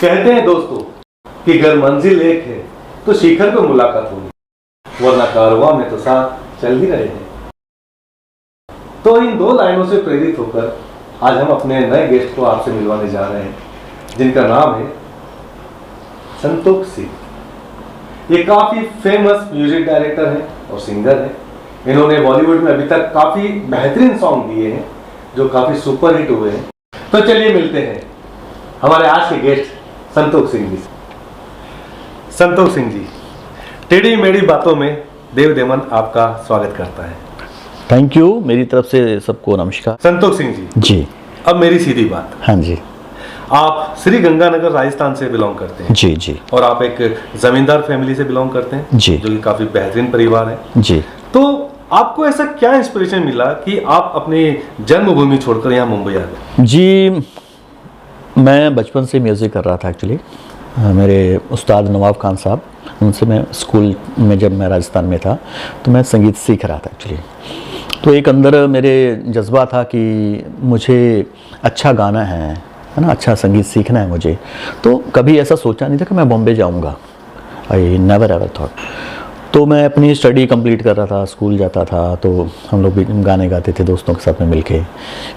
कहते हैं दोस्तों कि अगर मंजिल एक है तो शिखर पे मुलाकात होगी, वरना कारवां में तो साथ चल ही रहे हैं। तो इन दो लाइनों से प्रेरित होकर आज हम अपने नए गेस्ट को आपसे मिलवाने जा रहे हैं, जिनका नाम है संतोष सिंह। ये काफी फेमस म्यूजिक डायरेक्टर हैं और सिंगर हैं। इन्होंने बॉलीवुड में अभी तक काफी बेहतरीन सॉन्ग दिए हैं जो काफी सुपरहिट हुए हैं। तो चलिए मिलते हैं हमारे आज के गेस्ट संतोष सिंह जी। संतोष सिंह जी, टेढ़ी मेढ़ी बातों में देव देमन आपका स्वागत करता है। थैंक यू, मेरी तरफ से सबको नमस्कार। संतोष सिंह जी, अब मेरी सीधी बात। हाँ जी। आप श्री गंगानगर राजस्थान से बिलोंग करते हैं। जी जी। और आप एक जमींदार फैमिली से बिलोंग करते हैं जी, जो कि काफी बेहतरीन परिवार है जी। तो आपको ऐसा क्या इंस्पिरेशन मिला कि आप अपनी जन्मभूमि छोड़कर यहाँ मुंबई आ गए? जी, मैं बचपन से म्यूज़िक कर रहा था एक्चुअली। मेरे उस्ताद नवाब खान साहब, उनसे मैं स्कूल में जब मैं राजस्थान में था तो मैं संगीत सीख रहा था एक्चुअली। तो एक अंदर मेरे जज्बा था कि मुझे अच्छा गाना है ना, अच्छा संगीत सीखना है मुझे। तो कभी ऐसा सोचा नहीं था कि मैं बॉम्बे जाऊंगा। I never ever thought. तो मैं अपनी स्टडी कंप्लीट कर रहा था, स्कूल जाता था, तो हम लोग भी गाने गाते थे दोस्तों के साथ में मिलके।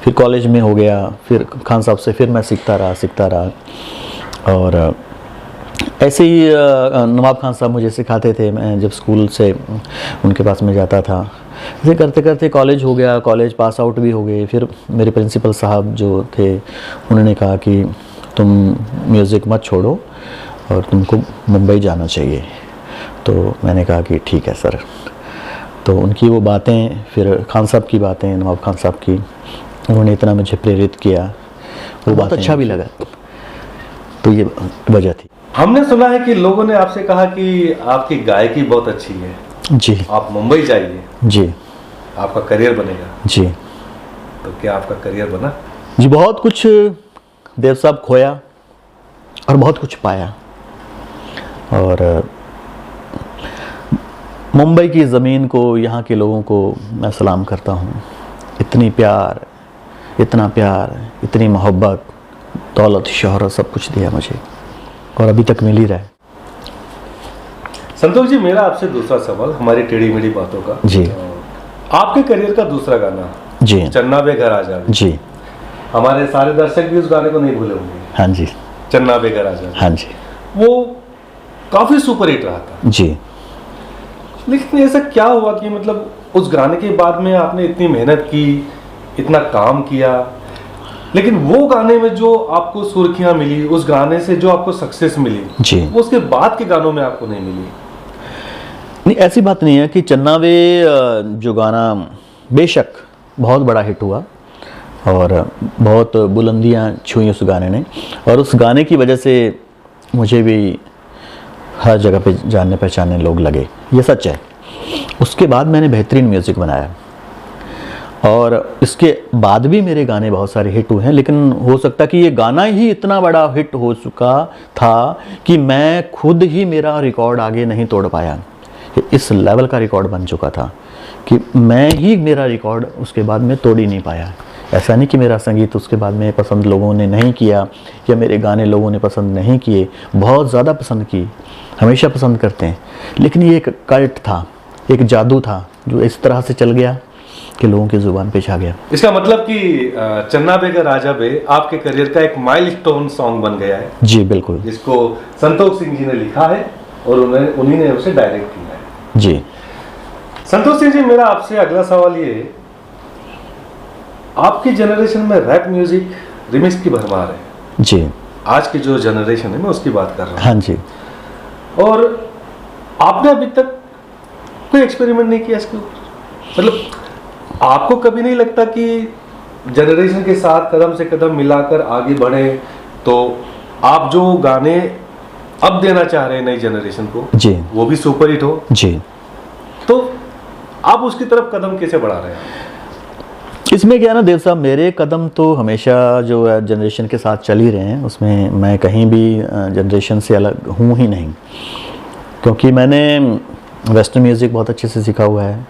फिर कॉलेज में हो गया, फिर खान साहब से फिर मैं सीखता रहा। और ऐसे ही नवाब खान साहब मुझे सिखाते थे। मैं जब स्कूल से उनके पास में जाता था, ऐसे करते करते कॉलेज हो गया, कॉलेज पास आउट भी हो गए। फिर मेरे प्रिंसिपल साहब जो थे उन्होंने कहा कि तुम म्यूज़िक मत छोड़ो और तुमको मुंबई जाना चाहिए। तो मैंने कहा कि ठीक है सर। तो उनकी वो बातें, फिर खान साहब की बातें, नवाब खान साहब की, उन्होंने इतना मुझे प्रेरित किया, वो बहुत अच्छा भी लगा। तो ये वजह थी। हमने सुना है कि लोगों ने आपसे कहा कि आपकी गायकी बहुत अच्छी है जी, आप मुंबई जाइए, जी, आपका करियर बनेगा। जी। तो क्या आपका करियर बना? जी, बहुत कुछ देव साहब खोया और बहुत कुछ पाया। और मुंबई की ज़मीन को, यहाँ के लोगों को मैं सलाम करता हूँ। इतनी प्यार, इतना प्यार, इतनी मोहब्बत, दौलत, शोहरत सब कुछ दिया मुझे और अभी तक मिल ही रहा है। संतोष जी, मेरा आपसे दूसरा सवाल हमारी टेढ़ी मेढ़ी बातों का। जी। आपके करियर का दूसरा गाना जी, चन्ना बे घर आ जा। जी। हमारे सारे दर्शक भी उस गाने को नहीं भूले होंगे। हाँ जी, चन्ना बे घर आ जा। हाँ जी, वो काफी सुपरहिट रहा था। जी। लेकिन ऐसा क्या हुआ कि मतलब उस गाने के बाद में आपने इतनी मेहनत की, इतना काम किया, लेकिन वो गाने में जो आपको सुर्खियां मिली, उस गाने से जो आपको सक्सेस मिली, जी, वो उसके बाद के गानों में आपको नहीं मिली? नहीं, ऐसी बात नहीं है कि चन्नावे जो गाना बेशक बहुत बड़ा हिट हुआ और बहुत बुलंदियां छुई उस गाने ने, और उस गाने की वजह से मुझे भी हर जगह पे जानने पहचानने लोग लगे, ये सच है। उसके बाद मैंने बेहतरीन म्यूज़िक बनाया और इसके बाद भी मेरे गाने बहुत सारे हिट हुए हैं। लेकिन हो सकता कि ये गाना ही इतना बड़ा हिट हो चुका था कि मैं खुद ही मेरा रिकॉर्ड आगे नहीं तोड़ पाया। इस लेवल का रिकॉर्ड बन चुका था कि मैं ही मेरा रिकॉर्ड उसके बाद में तोड़ ही नहीं पाया। ऐसा नहीं कि मेरा संगीत उसके बाद में पसंद लोगों ने नहीं किया या मेरे गाने लोगों ने पसंद नहीं किए, बहुत ज़्यादा पसंद की, हमेशा पसंद करते हैं। लेकिन ये एक कल्ट था, एक जादू था जो इस तरह से चल गया कि लोगों की जुबान पे छा गया। इसका मतलब कि चन्ना बे का राजा बे आपके करियर का एक माइलस्टोन सॉन्ग बन गया है। जी बिल्कुल। जिसको संतोष सिंह जी ने लिखा है और उन्हीं ने उसे डायरेक्ट किया है। जी। संतोष सिंह जी, मेरा आपसे अगला सवाल ये है, आपकी जनरेशन में रैप म्यूजिक रिमिक्स की भरमार है। जी। आज की जो जनरेशन है मैं उसकी बात कर रहा हूँ। हाँ जी। और आपने अभी तक कोई एक्सपेरिमेंट नहीं किया इसके ऊपर? मतलब आपको कभी नहीं लगता कि जनरेशन के साथ कदम से कदम मिलाकर आगे बढ़े तो आप जो गाने अब देना चाह रहे हैं नई जनरेशन को, जी, वो भी सुपरहिट हो? जी। तो आप उसकी तरफ कदम कैसे बढ़ा रहे हैं? इसमें क्या है ना देव साहब, मेरे कदम तो हमेशा जो है जनरेशन के साथ चल ही रहे हैं, उसमें मैं कहीं भी जनरेशन से अलग हूँ ही नहीं। क्योंकि मैंने वेस्टर्न म्यूज़िक बहुत अच्छे से सीखा हुआ है,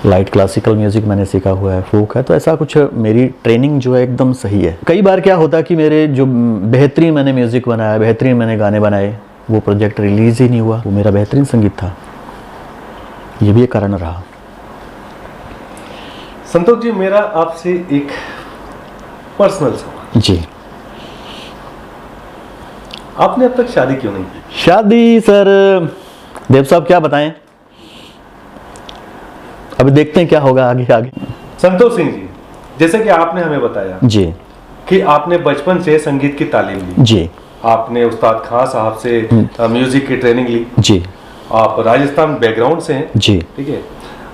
लाइट क्लासिकल म्यूज़िक मैंने सीखा हुआ है, फोक है, तो ऐसा कुछ मेरी ट्रेनिंग जो है एकदम सही है। कई बार क्या होता है कि मेरे जो बेहतरीन मैंने म्यूज़िक बनाया, बेहतरीन मैंने गाने बनाए, वो प्रोजेक्ट रिलीज़ ही नहीं हुआ। वो मेरा बेहतरीन संगीत था, ये भी एक कारण रहा। संतोष जी, मेरा आपसे एक पर्सनल सवाल। जी। आपने अब तक शादी क्यों नहीं की? शादी सर देव साहब क्या बताएं, अभी देखते हैं क्या होगा आगे आगे। संतोष सिंह जी, जैसे कि आपने हमें बताया जी कि आपने बचपन से संगीत की तालीम ली, जी आपने उस्ताद खान साहब से म्यूजिक की ट्रेनिंग ली, जी आप राजस्थान बैकग्राउंड से हैं, जी ठीक है,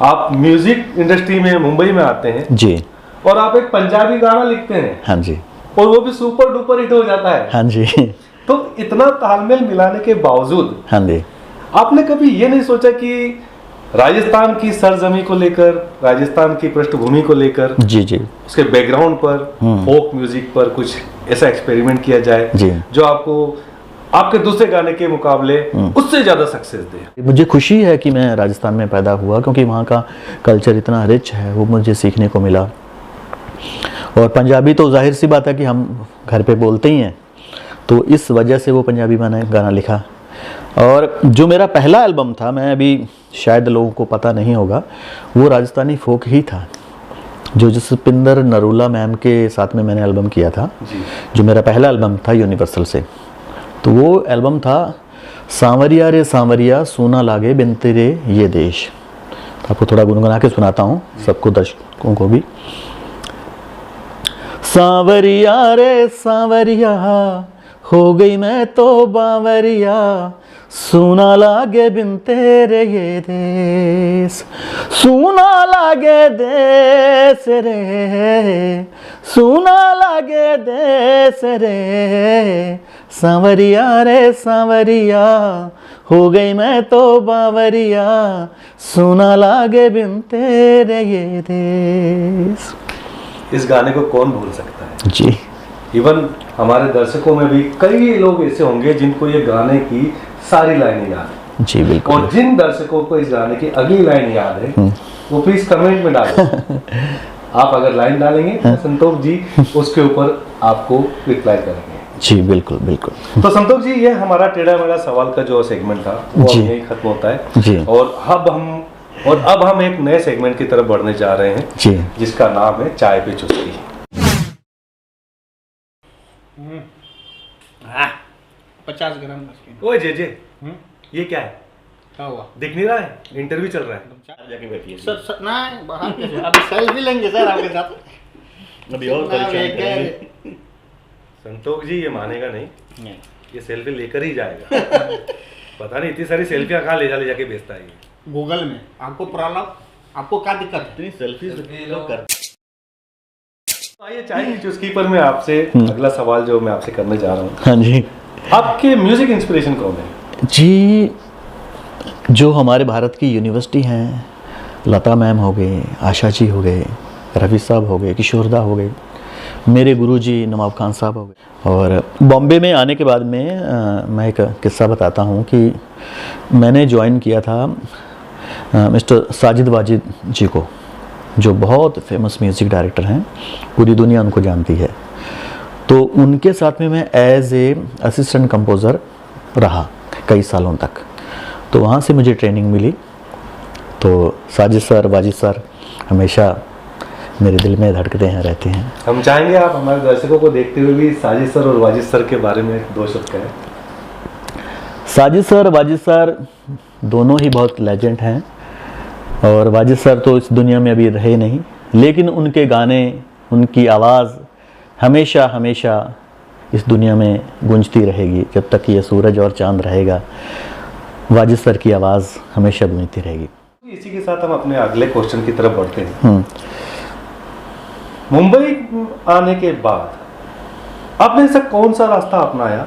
आप म्यूजिक इंडस्ट्री में मुंबई में आते हैं जी और आप एक पंजाबी गाना लिखते हैं हाँ जी और वो भी सुपर डुपर हिट हो जाता है। हाँ जी तो इतना तालमेल मिलाने के बावजूद हाँ जी आपने कभी ये नहीं सोचा कि राजस्थान की सरजमी को लेकर, राजस्थान की पृष्ठभूमि को लेकर, जी जी उसके बैकग्राउंड पर, फोक म्यूजिक पर कुछ ऐसा एक्सपेरिमेंट किया जाए जी। जो आपको आपके दूसरे गाने के मुकाबले उससे ज्यादा सक्सेस दे? मुझे खुशी है कि मैं राजस्थान में पैदा हुआ, क्योंकि वहाँ का कल्चर इतना रिच है, वो मुझे सीखने को मिला। और पंजाबी तो जाहिर सी बात है कि हम घर पे बोलते ही हैं, तो इस वजह से वो पंजाबी मैंने गाना लिखा। और जो मेरा पहला एल्बम था, मैं अभी शायद लोगों को पता नहीं होगा, वो राजस्थानी फोक ही था, जो जसपिंदर नरूला मैम के साथ में मैंने एल्बम किया था जी। जो मेरा पहला एल्बम था यूनिवर्सल से। तो वो एल्बम था सांवरिया रे सांवरिया सोना लागे बिन तेरे ये देश। तो आपको थोड़ा गुनगुना के सुनाता हूँ, सबको दर्शकों को भी। सांवरिया रे सांवरिया हो गई मैं तो बावरिया, सोना लागे बिन तेरे ये देश, सोना लागे देश रे, सोना लागे देश रे, सांवरिया रे सांवरिया हो गई मैं तो बावरिया, सोना लागे बिन तेरे ये देश। इस गाने को कौन भूल सकता है? जी। इवन हमारे दर्शकों में भी कई लोग ऐसे होंगे जिनको ये गाने की सारी लाइनें याद है। जी बिल्कुल। और जिन दर्शकों को इस गाने की अगली लाइन याद है वो प्लीज कमेंट में डालें। आप अगर लाइन डालेंगे तो संतोष जी उसके ऊपर आपको रिप्लाई करेंगे। जी बिल्कुल बिल्कुल। तो संतोष जी, ये हमारा टेढ़ा मेढ़ा सवाल का जो सेगमेंट था वो जी। अब यहीं खत्म होता है जी। और अब हम एक नए सेगमेंट की तरफ बढ़ने जा रहे हैं जी। जिसका नाम है चाय पे चुस्की। 50 ग्राम मछली। ओए जे ये क्या है? क्या हुआ? दिख नहीं रहा है? इंटरव्यू चल रहा है। जाके बैठिए सर। नहीं बाहर कैसे? अभी सेल्फी लेंगे सर आपके साथ। अभी और परेशान करेंगे। संतोष जी ये मानेगा नहीं, ये सेल्फी लेकर ही जाएगा। पता नहीं इतनी सारी सेल्फियां कहाँ ले जाके भेजता है ये। गूगल में आपको प्रॉब्लम, आपको क्या दिक्कत है? सेल्फी कर। आइए चाय की चुस्की पर मैं आपसे अगला सवाल जो मैं आपसे करने जा रहा हूँ, हाँ जी। आपके म्यूजिक इंस्पिरेशन कौन है? जी, जो हमारे भारत की यूनिवर्सिटी हैं, लता मैम हो गए, आशा जी हो गए, रवि साहब हो गए, किशोरदा हो गए, मेरे गुरुजी नवाब खान साहब हो गए। और बॉम्बे में आने के बाद में मैं एक किस्सा बताता हूँ कि मैंने ज्वाइन किया था मिस्टर साजिद वाजिद जी को, जो बहुत फेमस म्यूज़िक डायरेक्टर हैं, पूरी दुनिया उनको जानती है। तो उनके साथ में मैं एज ए असिस्टेंट कंपोज़र रहा कई सालों तक। तो वहाँ से मुझे ट्रेनिंग मिली। तो साजिद सर, वाजिद सर हमेशा मेरे दिल में धड़कते हैं, रहते हैं। हम चाहेंगे आप हमारे दर्शकों को देखते हुए भी साजिद सर और वाजिद सर के बारे में दो शब्द कहें। साजिद सर, वाजिद सर दोनों ही बहुत लेजेंड हैं। और वाजिद सर तो इस दुनिया में अभी रहे नहीं, लेकिन उनके गाने, उनकी आवाज़ हमेशा हमेशा इस दुनिया में गूंजती रहेगी। जब तक ये सूरज और चांद रहेगा, वाजिद सर की आवाज़ हमेशा गूंजती रहेगी। इसी के साथ हम अपने अगले क्वेश्चन की तरफ बढ़ते हैं। मुंबई आने के बाद आपने ऐसा कौन सा रास्ता अपनाया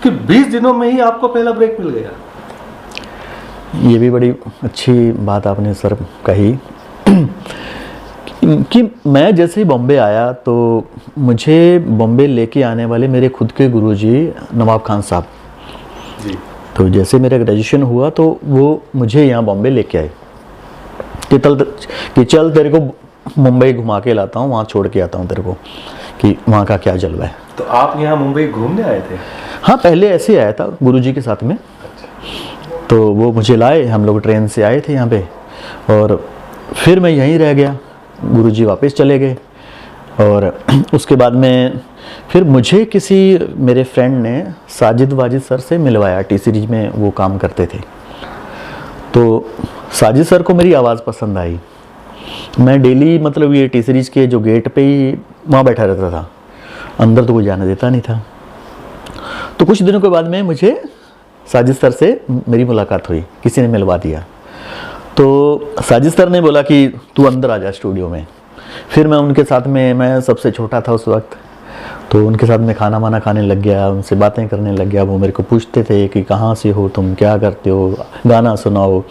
कि 20 दिनों में ही आपको पहला ब्रेक मिल गया? ये भी बड़ी अच्छी बात आपने सर कही कि मैं जैसे ही बॉम्बे आया तो मुझे बॉम्बे लेके आने वाले मेरे खुद के गुरुजी नवाब खान साहब जी। तो जैसे मेरा ग्रेजुएशन हुआ तो वो मुझे यहाँ बॉम्बे लेके आए, कि चल तेरे को मुंबई घुमा के लाता हूँ, वहाँ छोड़ के आता हूँ तेरे को कि वहाँ का क्या जलवा है। तो आप यहाँ मुंबई घूमने आए थे? हाँ, पहले ऐसे ही आया था गुरुजी के साथ में। तो वो मुझे लाए, हम लोग ट्रेन से आए थे यहाँ पे, और फिर मैं यहीं रह गया। गुरुजी वापस चले गए, और उसके बाद में फिर मुझे किसी मेरे फ्रेंड ने साजिद वाजिद सर से मिलवाया। टी सीरीज में वो काम करते थे। तो साजिद सर को मेरी आवाज़ पसंद आई। मैं डेली मतलब ये टी सीरीज के जो गेट पे ही वहाँ बैठा रहता था, अंदर तो कोई जाने देता नहीं था। तो कुछ दिनों के बाद में मुझे साजिद सर से मेरी मुलाकात हुई, किसी ने मिलवा दिया। तो साजिद सर ने बोला कि तू अंदर आ जा स्टूडियो में। फिर मैं उनके साथ में, मैं सबसे छोटा था उस वक्त, तो उनके साथ में खाना वाना खाने लग गया, उनसे बातें करने लग गया। वो मेरे को पूछते थे कि कहाँ से हो तुम, क्या करते हो, गाना सुनाओ।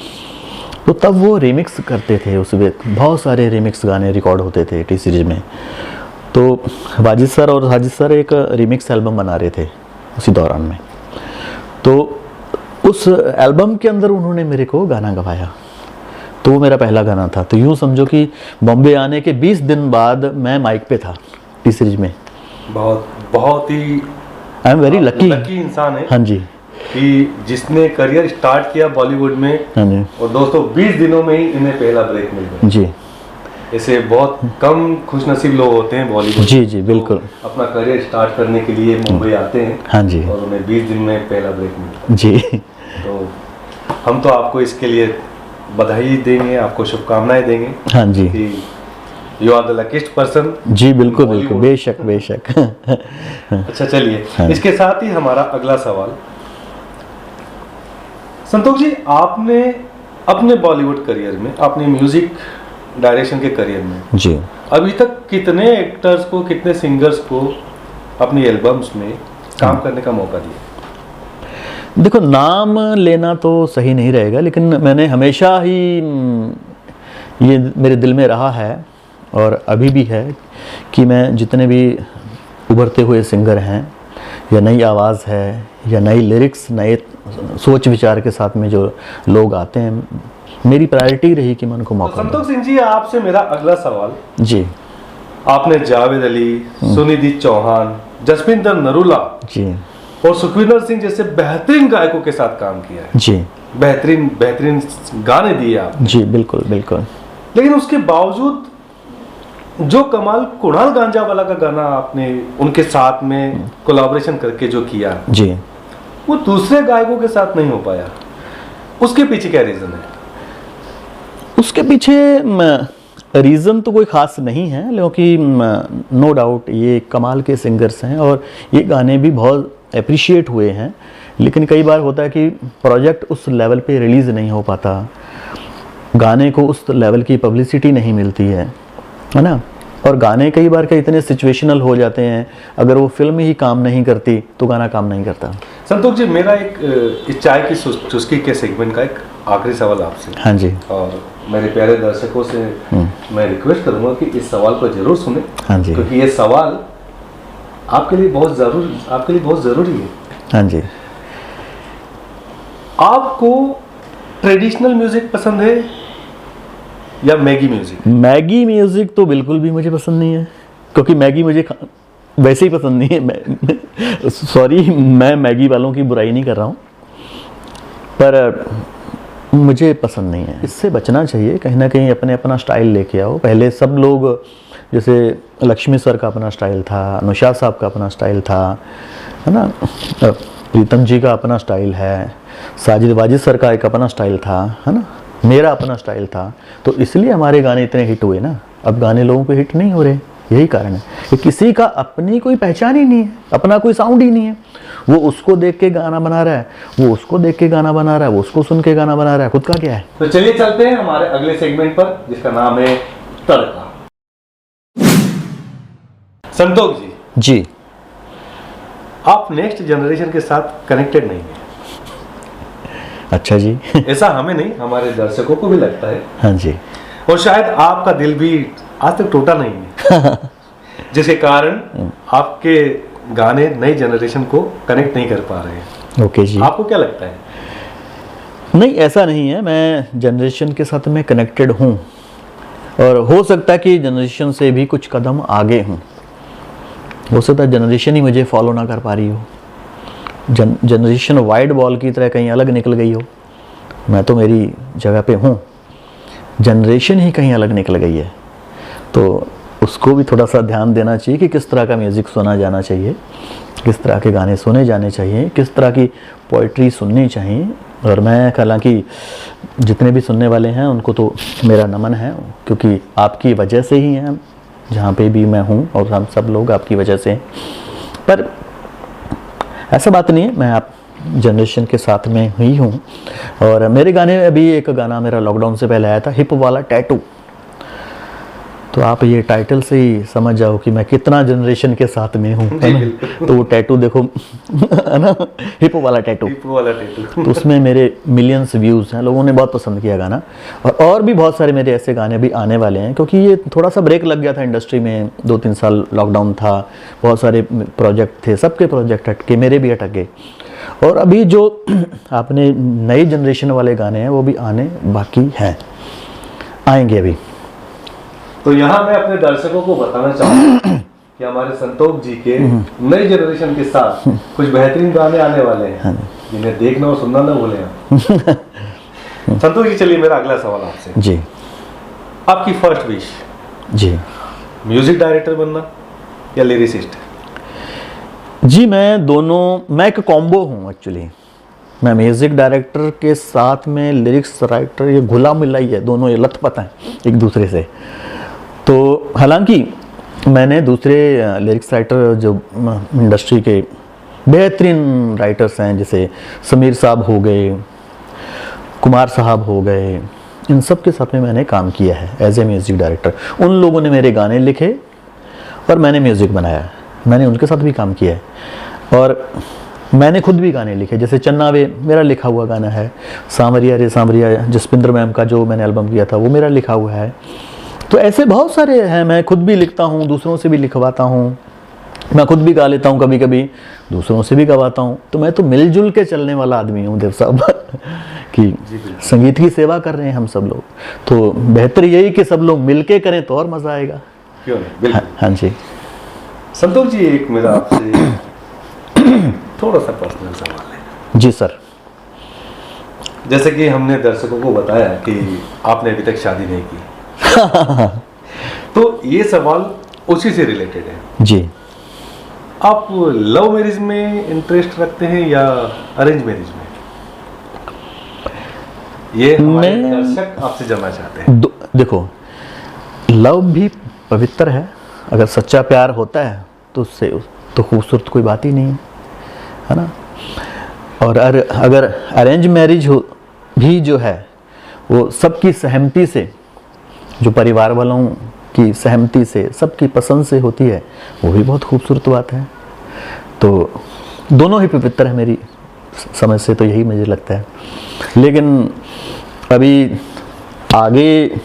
तो तब वो रिमिक्स करते थे, उस वक्त बहुत सारे रिमिक्स गाने रिकॉर्ड होते थे टी सीरीज में। तो वाजिद सर और साजिद सर एक रिमिक्स एल्बम बना रहे थे उसी दौरान में। तो उस एल्बम के अंदर उन्होंने मेरे को गाना गवाया। तो वो मेरा पहला गाना था। तो यूँ समझो कि बॉम्बे आने के 20 दिन बाद मैं माइक पे था टी सीरीज में। बहुत ही आई एम वेरी लकी इंसान है। हाँ जी, कि जिसने करियर स्टार्ट किया बॉलीवुड में, हाँ जी, और दोस्तों 20 दिनों में ही इन्हें पहला ब्रेक मिल गया जी ऐसे बहुत कम खुशनसीब लोग होते हैं बॉलीवुड। जी जी बिल्कुल। तो अपना करियर स्टार्ट करने के लिए मुंबई आते हैं, हाँ जी, और उन्हें 20 दिन में पहला ब्रेक मिलता जी। है। तो हम तो आपको इसके लिए बधाई देंगे, आपको शुभकामनाएं देंगे हाँ जी, कि you are the luckiest person. जी बिल्कुल बिल्कुल, बेशक बेशक। अच्छा चलिए, हाँ। इसके साथ ही हमारा अगला सवाल, संतोष जी, आपने अपने बॉलीवुड करियर में, अपने म्यूजिक डायरेक्शन के करियर में जी अभी तक कितने एक्टर्स को, कितने सिंगर्स को अपनी एल्बम्स में काम करने का मौका दिया? देखो, नाम लेना तो सही नहीं रहेगा, लेकिन मैंने हमेशा ही ये मेरे दिल में रहा है और अभी भी है कि मैं जितने भी उभरते हुए सिंगर हैं, या नई आवाज़ है, या नई लिरिक्स, नए सोच विचार के साथ में जो लोग आते हैं, मेरी प्रायोरिटी रही कि मैं उनको मौका दूं। संतोष सिंह जी, आपसे मेरा अगला सवाल, जी, आपने जावेद अली, सुनिधि चौहान, जसविंदर नरूला जी और सुखविंदर सिंह जैसे बेहतरीन गायकों के साथ काम किया है। जी, बेहतरीन बेहतरीन गाने दिए आप। जी बिल्कुल बिल्कुल। लेकिन उसके बावजूद जो कमाल कुणाल गांजावाला का गाना आपने उनके साथ में कोलैबोरेशन करके जो किया, जी, वो दूसरे गायकों के साथ नहीं हो पाया, उसके पीछे क्या रीजन है? उसके पीछे रीज़न तो कोई ख़ास नहीं है, क्योंकि नो डाउट ये कमाल के सिंगर्स हैं और ये गाने भी बहुत अप्रिशिएट हुए हैं। लेकिन कई बार होता है कि प्रोजेक्ट उस लेवल पे रिलीज़ नहीं हो पाता, गाने को उस लेवल की पब्लिसिटी नहीं मिलती है ना। और गाने कई बार के इतने सिचुएशनल हो जाते हैं, अगर वो फिल्म ही काम नहीं करती तो गाना काम नहीं करता। संतोष जी, मेरा एक इस चाय की चुस्की के सेगमेंट का एक आखिरी सवाल आपसे। हाँ जी, और मेरे प्यारे दर्शकों से मैं रिक्वेस्ट करूंगा कि इस सवाल को जरूर सुने। हाँ जी, क्योंकि ये सवाल आपके लिए बहुत जरूरी है। हाँ जी। आपको ट्रेडिशनल म्यूजिक पसंद है या मैगी म्यूजिक? मैगी म्यूज़िक तो बिल्कुल भी मुझे पसंद नहीं है, क्योंकि मैगी मुझे वैसे ही पसंद नहीं है। सॉरी, मैं मैगी वालों की बुराई नहीं कर रहा हूँ, पर मुझे पसंद नहीं है। इससे बचना चाहिए, कहीं ना कहीं अपने अपना स्टाइल लेके आओ। पहले सब लोग, जैसे लक्ष्मी सर का अपना स्टाइल था, अनुषा साहब का अपना स्टाइल था, है ना, प्रीतम जी का अपना स्टाइल है, साजिद वाजिद सर का एक अपना स्टाइल था, है ना, मेरा अपना स्टाइल था। तो इसलिए हमारे गाने इतने हिट हुए ना। अब गाने लोगों पे हिट नहीं हो रहे, यही कारण है कि किसी का अपनी कोई पहचान ही नहीं है, अपना कोई साउंड ही नहीं है। वो उसको देख के गाना बना रहा है, वो उसको देख के गाना बना रहा है, वो उसको सुन के गाना बना रहा है, खुद का क्या है। तो चलिए चलते हैं हमारे अगले सेगमेंट पर, जिसका नाम है तड़का। संतोष जी, जी, आप नेक्स्ट जनरेशन के साथ कनेक्टेड नहीं है। अच्छा जी। ऐसा हमें नहीं, हमारे दर्शकों को भी लगता है। हाँ जी, और शायद आपका दिल भी आज तक टूटा नहीं है, जिसके कारण आपके गाने नई जनरेशन को कनेक्ट नहीं कर पा रहे हैं। ओके जी। आपको क्या लगता है? नहीं, ऐसा नहीं है, मैं जनरेशन के साथ में कनेक्टेड हूँ और हो सकता है कि जनरेशन से भी कुछ कदम आगे हूँ। हो सकता है जनरेशन ही मुझे फॉलो ना कर पा रही हो, जनरेशन वाइड बॉल की तरह कहीं अलग निकल गई हो। मैं तो मेरी जगह पे हूँ, जनरेशन ही कहीं अलग निकल गई है। तो उसको भी थोड़ा सा ध्यान देना चाहिए कि किस तरह का म्यूज़िक सुना जाना चाहिए, किस तरह के गाने सुने जाने चाहिए, किस तरह की पोइट्री सुननी चाहिए। और मैं हालांकि जितने भी सुनने वाले हैं उनको तो मेरा नमन है, क्योंकि आपकी वजह से ही हैं जहाँ पे भी मैं हूँ, और हम सब लोग आपकी वजह से हैं। पर ऐसा बात नहीं है, मैं आप जनरेशन के साथ में ही हूँ। और मेरे गाने, अभी एक गाना मेरा लॉकडाउन से पहले आया था, हिप वाला टैटू। तो आप ये टाइटल से ही समझ जाओ कि मैं कितना जनरेशन के साथ में हूँ। तो वो टैटू देखो है ना, हिप वाला टैटू। तो उसमें मेरे मिलियंस व्यूज़ हैं, लोगों ने बहुत पसंद किया गाना। और भी बहुत सारे मेरे ऐसे गाने भी आने वाले हैं, क्योंकि ये थोड़ा सा ब्रेक लग गया था इंडस्ट्री में, 2-3 साल लॉकडाउन था, बहुत सारे प्रोजेक्ट थे, सबके प्रोजेक्ट अटके, मेरे भी अटक गए। और अभी जो आपने नई जनरेशन वाले गाने हैं वो भी आने बाकी हैं, आएंगे अभी। तो यहाँ मैं अपने दर्शकों को बताना चाहूँगा कि हमारे संतोष जी के नई जनरेशन के साथ कुछ बेहतरीन गाने आने वाले हैं, जिन्हें देखना और सुनना ना भूलें आप। संतोष जी, चलिए मेरा अगला सवाल आपसे जी। आपकी फर्स्ट विश जी। म्यूजिक डायरेक्टर बनना या लिरिसिस्ट? जी, मैं एक कॉम्बो हूँ एक्चुअली। मैं म्यूज़िक डायरेक्टर के साथ में लिरिक्स राइटर, ये घुला मिला ही है, दोनों ये लथपथ हैं एक दूसरे से। तो हालांकि मैंने दूसरे लिरिक्स राइटर जो इंडस्ट्री के बेहतरीन राइटर्स हैं, जैसे समीर साहब हो गए, कुमार साहब हो गए, इन सब के साथ में मैंने काम किया है एज ए म्यूज़िक डायरेक्टर। उन लोगों ने मेरे गाने लिखे और मैंने म्यूज़िक बनाया, मैंने उनके साथ भी काम किया है। और मैंने खुद भी गाने लिखे, जैसे चन्नावे मेरा लिखा हुआ गाना है, सांवरिया रे सांवरिया जसपिंदर मैम का जो मैंने एल्बम किया था वो मेरा लिखा हुआ है। तो ऐसे बहुत सारे हैं, मैं खुद भी लिखता हूँ, दूसरों से भी लिखवाता हूँ, मैं खुद भी गा लेता हूँ, कभी कभी दूसरों से भी गवाता हूँ। तो मैं तो मिलजुल के चलने वाला आदमी हूँ देव साहब कि संगीत की सेवा कर रहे हैं हम सब लोग, तो बेहतर यही कि सब लोग मिल के करें तो और मज़ा आएगा। क्यों नहीं, बिल्कुल। हाँ जी। संतोष जी, एक मेरा आपसे थोड़ा सा पर्सनल सवाल है। जी सर। जैसे कि हमने दर्शकों को बताया कि आपने अभी तक शादी नहीं की, तो ये सवाल उसी से रिलेटेड है। जी। आप लव मैरिज में इंटरेस्ट रखते हैं या अरेंज मैरिज में? ये हमारे दर्शक आपसे जानना चाहते हैं। देखो, लव भी पवित्र है, अगर सच्चा प्यार होता है तो उससे तो खूबसूरत कोई बात ही नहीं है ना। और अगर अरेंज मैरिज हो भी जो है वो सबकी सहमति से, जो परिवार वालों की सहमति से, सबकी पसंद से होती है, वो भी बहुत खूबसूरत बात है। तो दोनों ही पवित्र है मेरी समझ से, तो यही मुझे लगता है। लेकिन अभी आगे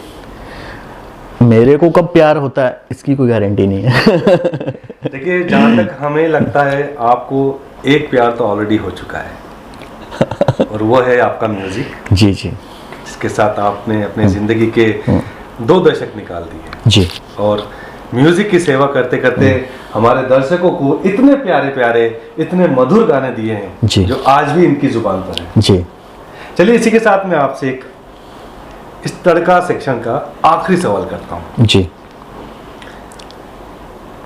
मेरे को कब प्यार होता है इसकी कोई गारंटी नहीं है। देखिए, जहाँ तक हमें लगता है आपको एक प्यार तो ऑलरेडी हो चुका है, और वो है आपका म्यूजिक। जी जी। जिसके साथ आपने अपने जिंदगी के 2 दशक निकाल दिए जी। और म्यूजिक की सेवा करते करते हमारे दर्शकों को इतने प्यारे प्यारे, इतने मधुर गाने दिए हैं जी, जो आज भी इनकी जुबान पर है। जी। चलिए, इसी के साथ मैं आपसे एक इस तड़का सेक्शन का आखिरी सवाल करता हूं। जी।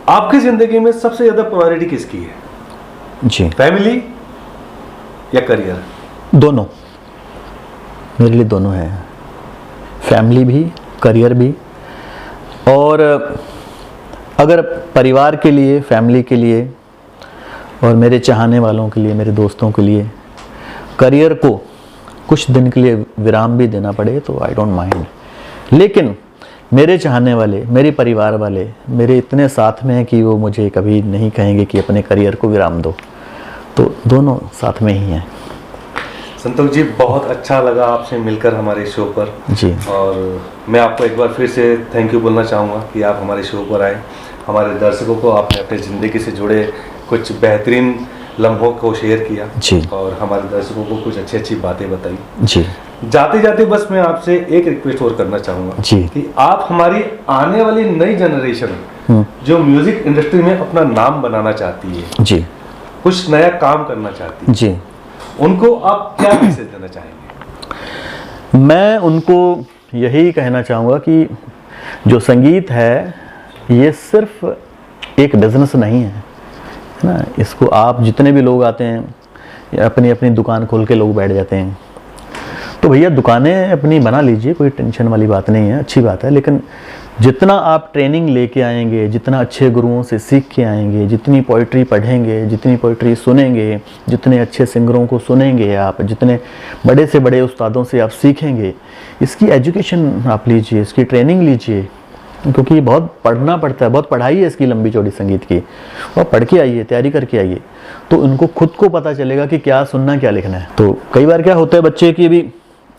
आपकी जिंदगी में सबसे ज्यादा प्रायोरिटी किसकी है? जी। फैमिली या करियर? दोनों, मेरे लिए दोनों है, फैमिली भी, करियर भी। और अगर परिवार के लिए, फैमिली के लिए और मेरे चाहने वालों के लिए, मेरे दोस्तों के लिए करियर को कुछ दिन के लिए विराम भी देना पड़े तो आई डोंट माइंड। लेकिन मेरे चाहने वाले, मेरे परिवार वाले मेरे इतने साथ में हैं कि वो मुझे कभी नहीं कहेंगे कि अपने करियर को विराम दो, तो दोनों साथ में ही हैं। संतोष जी, बहुत अच्छा लगा आपसे मिलकर हमारे शो पर जी। और मैं आपको एक बार फिर से थैंक यू बोलना चाहूँगा कि आप हमारे शो पर आए। हमारे दर्शकों को आपने अपनी ज़िंदगी से जुड़े कुछ बेहतरीन लम्हों को शेयर किया जी। और हमारे दर्शकों को कुछ अच्छी अच्छी बातें बताई। जी जाते जाते बस मैं आपसे एक रिक्वेस्ट और करना चाहूँगा जी। कि आप हमारी आने वाली नई जनरेशन जो म्यूजिक इंडस्ट्री में अपना नाम बनाना चाहती है, जी कुछ नया काम करना चाहती है, जी, उनको आप क्या मैसेज देना चाहेंगे? मैं उनको यही कहना चाहूँगा कि जो संगीत है ये सिर्फ एक बिजनेस नहीं है ना। इसको आप जितने भी लोग आते हैं अपनी अपनी दुकान खोल के लोग बैठ जाते हैं, तो भैया दुकानें अपनी बना लीजिए, कोई टेंशन वाली बात नहीं है, अच्छी बात है। लेकिन जितना आप ट्रेनिंग लेके आएंगे, जितना अच्छे गुरुओं से सीख के आएंगे, जितनी पोइट्री पढ़ेंगे, जितनी पोइट्री सुनेंगे, जितने अच्छे सिंगरों को सुनेंगे आप, जितने बड़े से बड़े उस्तादों से आप सीखेंगे, इसकी एजुकेशन आप लीजिए, इसकी ट्रेनिंग लीजिए, क्योंकि बहुत पढ़ना पड़ता है, बहुत पढ़ाई है इसकी लंबी चौड़ी संगीत की। और पढ़ के आइए, तैयारी करके आइए, तो उनको खुद को पता चलेगा कि क्या सुनना क्या लिखना है। तो कई बार क्या होता है, बच्चे की भी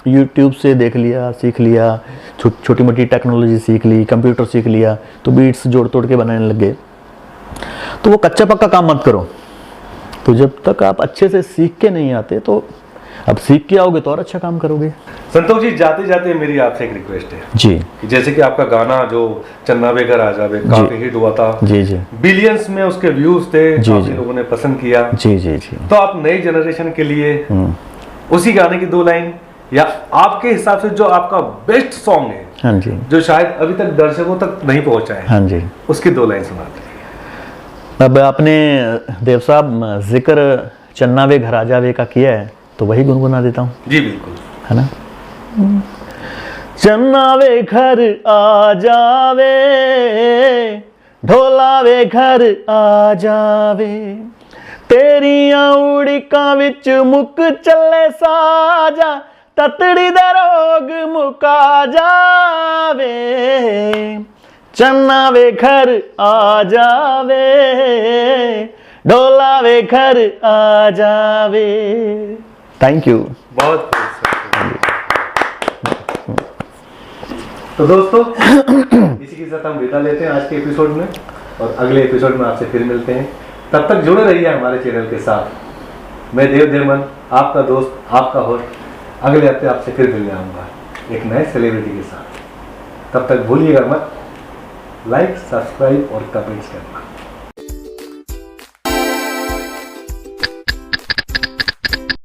YouTube से देख लिया, सीख लिया, छोटी मोटी टेक्नोलॉजी सीख ली, कंप्यूटर सीख लिया, तो बीट्स जोड़ तोड़ के बनाने लग गए। तो वो कच्चा पक्का काम मत करो। तो जब तक आप अच्छे से सीख के नहीं आते, तो अब सीख के आओगे तो और अच्छा काम करोगे। संतोष जी, जाते जाते मेरी आपसे एक रिक्वेस्ट है जी। कि जैसे कि आपका गाना जो चन्ना वे घर आ जावे काफी हिट हुआ था, जी जी बिलियंस में उसके व्यूज थे, काफी लोगों ने पसंद किया। जी जी जी। तो आप नई जनरेशन के लिए उसी गाने की 2 लाइन या आपके हिसाब से जो आपका बेस्ट सॉन्ग है, हाँ जी, जो शायद अभी तक दर्शकों तक नहीं पहुंचा है, हाँ जी, उसकी 2 लाइन सुना दीजिए। अब आपने देव साहब जिक्र चन्ना वे घर आ जावे का किया है, तो वही गुनगुना देता हूँ। जी बिल्कुल, है ना। चन्ना वे घर आ जावे, ढोला वे घर आ जावे, तेरियां उड़िकां विच मुक चले साजा, ततड़ी दा रोग मुका जावे, चन्ना वे घर आ जावे, ढोला वे घर आ जावे। Thank you. बहुत तो दोस्तों इसी के साथ हम विदा लेते हैं आज के एपिसोड में, और अगले एपिसोड में आपसे फिर मिलते हैं। तब तक जुड़े रहिए हमारे चैनल के साथ। मैं देव देमन, आपका दोस्त, आपका होस्ट, अगले हफ्ते आपसे फिर मिलने आऊँगा एक नए सेलिब्रिटी के साथ। तब तक भूलिएगा मत लाइक, सब्सक्राइब और कमेंट्स करना।